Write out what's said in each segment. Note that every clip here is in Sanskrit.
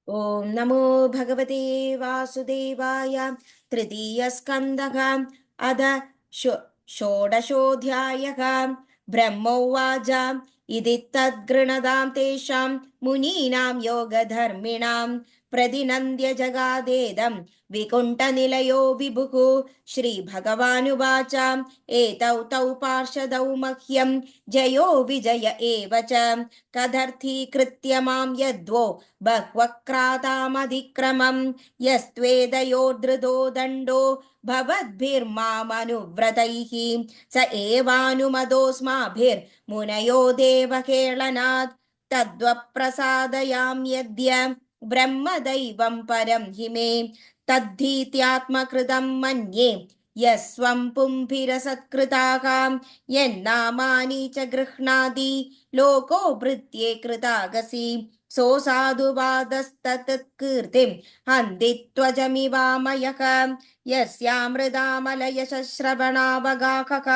ॐ नमो भगवते वासुदेवाय। तृतीयस्कन्धः अध षोडशोऽध्यायः। ब्रह्मोवाच इति तद्गृणदां तेषां मुनीनां योगधर्मिणां प्रतिनन्द्य जगादेदं विकुण्ठनिलयो विभुः। श्रीभगवानुवाच एतौ तौ पार्षदौ मह्यं जयो विजय एव च कदर्थीकृत्य मां यद्वो बह्वक्रातामधिक्रमं यस्त्वेदयोर्धृतो दण्डो भवद्भिर्मामनुव्रतैः स एवानुमदोऽस्माभिर्मुनयो देवहेळनात् तद्वप्रसादयाम्यद्य ब्रह्मदैवं परं हि मे तद्धीत्यात्मकृतं मन्ये यस्वं पुंभिरसत्कृताः यन्नामानि च गृह्णाति लोको भृत्ये कृतागसि सोऽसाधुवादस्तत्कीर्तिं हन्दित्वजमिवामयः यस्यामृदामलयश्रवणावगाहः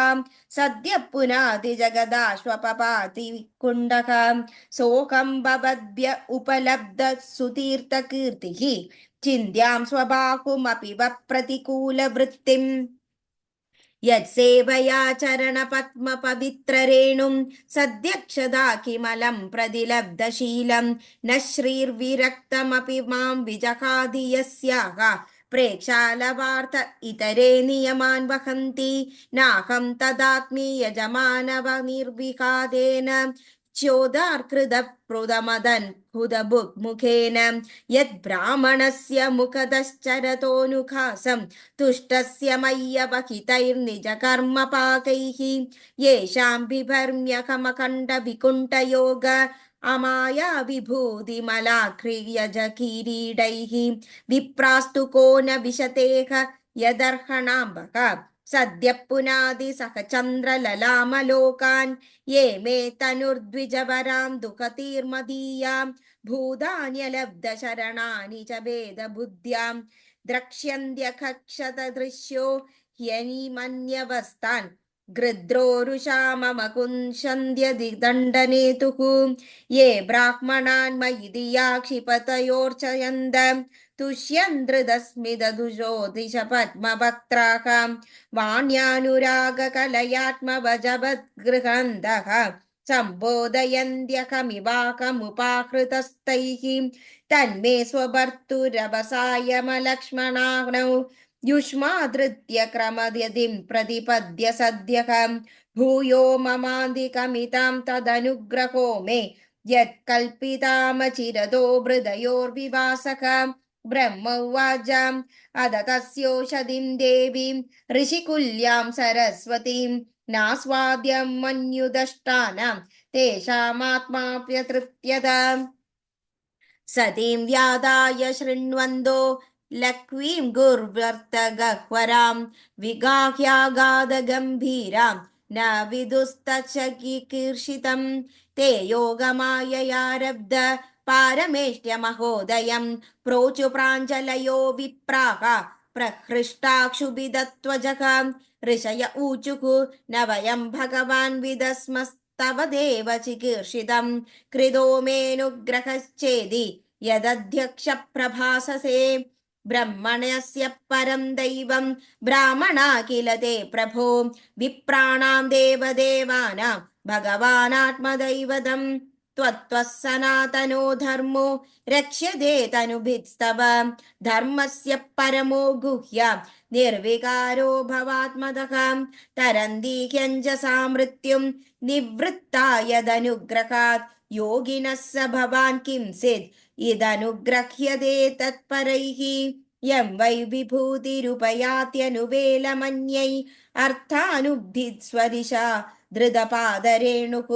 सद्यः पुनादिजगदाश्वपपाति कुण्डः सोऽहं भवद्भ्य उपलब्धसुतीर्थकीर्तिः चिन्त्यां स्वबाहुमपि वप्रतिकूलवृत्तिम् यत्सेवया चरणपद्मपवित्ररेणुं सद्यक्षदा किमलं प्रतिलब्धशीलं न श्रीर्विरक्तमपि मां विजहादि यस्याः प्रेक्षालवार्थ इतरे नियमान् वहन्ति नाहं तदात्मीयजमानव निर्विघातेन चोदार्कृदप्रुदमदन् हुदबुग्मुखेन यद्ब्राह्मणस्य मुखतश्चरतोऽनुखासं तुष्टस्य मय्यवहितैर्निजकर्मपाकैः येषां बिभर्म्यकमखण्डविकुण्ठयोग अमाया विभूतिमलाख्रियजकिरीडैः विप्रास्तु को न विशतेह यदर्हणाम्बः सद्यः पुनादि सह चन्द्रललामलोकान् ये मे तनुर्द्विजवरां दुःखतीर्मदीयां भूतान्यलब्धशरणानि च वेदबुद्ध्यां द्रक्ष्यन्त्यखक्षतदृश्यो ह्यनिमन्यवस्तान् गृध्रोरुषा मम कुंशन्त्यदिदण्डनेतुः ये ब्राह्मणान् मयि धिया क्षिपतयोर्चयन्द तुष्यन्द्रदस्मिदधुजोतिष पद्मवक्त्राः वाण्यानुरागकलयात्मवजवद्गृहन्दः सम्बोधयन्त्यकमिवाकमुपाहृतस्तैः तन्मे स्वभर्तुरवसायमलक्ष्मणाग्नौ युष्माधृत्य क्रमयदिं प्रतिपद्य सद्यः भूयो ममान्तिकमितां तदनुग्रहो मे यत्कल्पितामचिरतो हृदयोर्विवासः ब्रह्म उवाचाम् अद तस्योषधिं देवीं ऋषिकुल्यां सरस्वतीं नास्वाद्यं मन्युदष्टानां तेषामात्माप्यतृप्यत सतीं व्यादाय शृण्वन्तो लक्ष्मीं गुर्वर्तगह्वरां विगाह्यागाधगम्भीरां न विदुस्तचकीर्षितं ते योगमाययारब्ध पारमेष्ट्यमहोदयं प्रोचु प्राञ्जलयो विप्राः प्रहृष्टाक्षुभिदत्वजः ऋषय ऊचुः न वयं भगवान् विदस्मस्तव देव चिकीर्षितं कृतो मेऽनुग्रहश्चेदि यदध्यक्ष प्रभाससे ब्रह्मणस्य परं दैवं ब्राह्मणा किल ते प्रभो विप्राणां देवदेवानां भगवानात्मदैवतम् त्वत्त्वः सनातनो धर्मो रक्ष्यते तनुभिस्तव धर्मस्य परमो गुह्य निर्विकारो भवात्मदः तरन्ति ह्यञ्जसा मृत्युं निवृत्ता यदनुग्रहात् योगिनः स भवान् किंसित् इदनुग्रह्यते तत्परैः यं वै विभूतिरुपयात्यनुवेलमन्यै अर्थानुब्धिस्वदिशा धृतपादरेणुः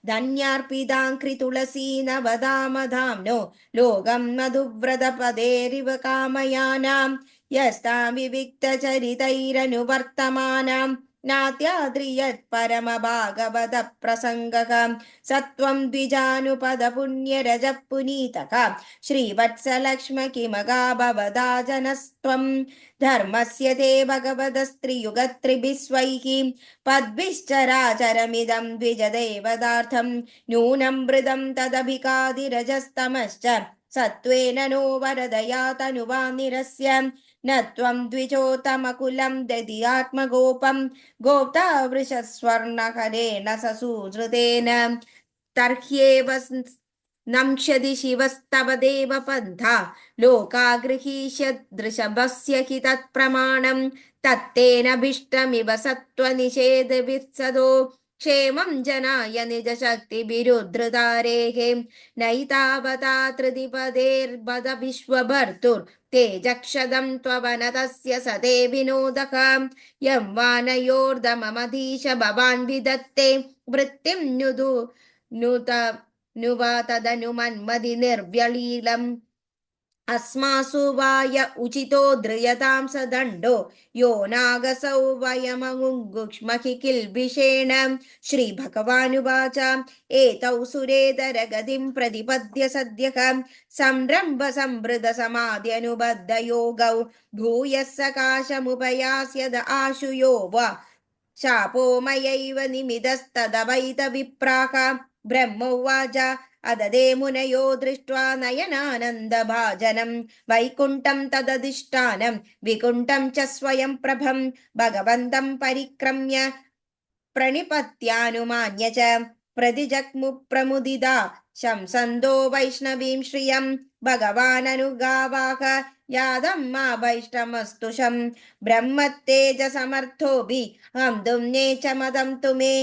धन्यार्पिताङ्कृतुलसी नवदामधाम्नो लोकं मधुव्रतपदेरिव कामयानां यस्तां विविक्तचरितैरनुवर्तमानां नात्याद्रियत्परमभागवत प्रसङ्गः सत्वं द्विजानुपदपुण्यरजः पुनीतः श्रीवत्सलक्ष्म किमगा भवदा जनस्त्वं धर्मस्य ते भगवदस्त्रियुगत्रिभिस्वैः पद्भिश्चराचरमिदं द्विजदेवदार्थं नूनं मृदं तदभिकादिरजस्तमश्च सत्त्वेन नो वरदया तनुवा निरस्य न त्वं द्विजोतमकुलं दधि आत्मगोपं गोप्ता वृषस्वर्णकरेण ससुहृदेन तर्ह्येव नंक्षति शिवस्तव देव पन्था लोका गृहीष्यदृषभस्य हि तत्प्रमाणं तत्तेनभीष्टमिव सत्त्वनिषेधवित्सदो क्षेमं जनाय निजशक्तिभिरुद्धृतारेः नैतावता त्रिदिपदेर्बद विश्वभर्तुर्तेजक्षदं त्ववनतस्य सते विनोदः यं वानयोर्दममधीश भवान् विदत्ते वृत्तिं नुत नुवा तदनुमन्मदि निर्व्यलीलम् अस्मासु वाय उचितो ध्रियतां स दण्डो यो नागसौ वयममुङ्गुक्ष्महि किल्बिषेण श्रीभगवानुवाच एतौ सुरेतरगतिं प्रतिपद्य सद्यः संरम्भ संवृत समाद्यनुबद्धयोगौ भूयः सकाशमुपयास्यद आशुयो वा शापोमयैव निमिदस्तदवैतविप्राः ब्रह्मोवाच अददे मुनयो दृष्ट्वा नयनानन्दभाजनं वैकुण्ठं तदधिष्ठानं विकुण्ठं च स्वयं प्रभं भगवन्तं परिक्रम्य प्रणिपत्यानुमान्य च प्रतिजग्मुप्रमुदिता शंसन्दो वैष्णवीं श्रियं भगवाननुगावाह यादं मा वैष्णवस्तुषं ब्रह्मत्तेजसमर्थोऽपि हन्तुं नेचमदं तु मे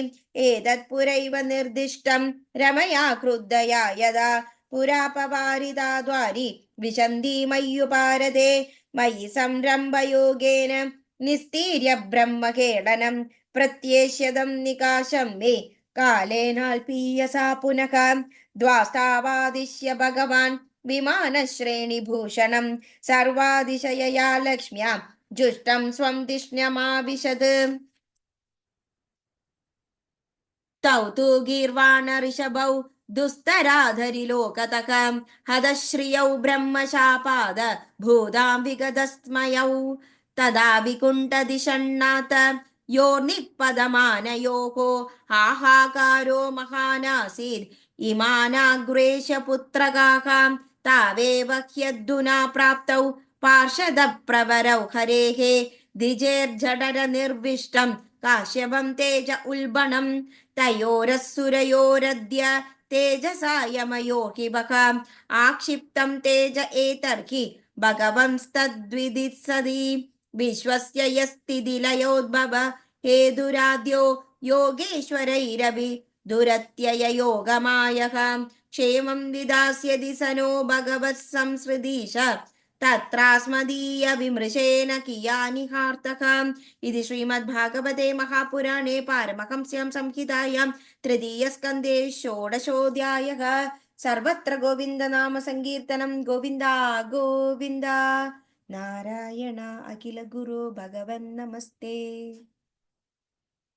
एतत्पुरैव निर्दिष्टं रमया क्रुद्धया यदा पुरापवारिदा द्वारि विशन्ति मय्युपारते मयि संरम्भयोगेन निस्तीर्य ब्रह्मखेडनं प्रत्येष्यदं निकाशं मे कालेनाल्पीयसा पुनः द्वास्तावादिश्य भगवान् विमानश्रेणिभूषणं सर्वादिशयया लक्ष्म्या जुष्टं स्वं तिष्ण्यमाविशत् तौ तु गीर्वाणऋषभौ दुस्तराधरिलोकतकं हदश्रियौ ब्रह्मशापाद भूतां विगतस्मयौ तदा विकुण्ठदिशन्नाथ योर्निपदमानयोः हाहाकारो महानासीत् इमानाग्रेशपुत्रगाः तावेव ह्यद्धुना प्राप्तौ पार्षदप्रवरौ हरेः द्विजेर्जठरनिर्विष्टं काश्यपं तेज उल्बणं तयोरसुरयोरद्य तेजसा यमयो हि वः आक्षिप्तं तेज एतर्हि भगवंस्तद्विदित्सदि विश्वस्य यस्तिदिलयोद्भव हेतुराद्यो योगेश्वरैरपि दुरत्यययोगमायः क्षेमं विदास्यति स नो भगवत् संसृदीश तत्रास्मदीय विमृशेन कियानिहार्तः इति श्रीमद्भागवते महापुराणे पारमहंस्यां संहितायां तृतीयस्कन्धे षोडशोऽध्यायः सर्वत्र गोविन्दनाम संकीर्तनं गोविन्दा गोविन्द नारायण अखिल गुरु भगवन् नमस्ते।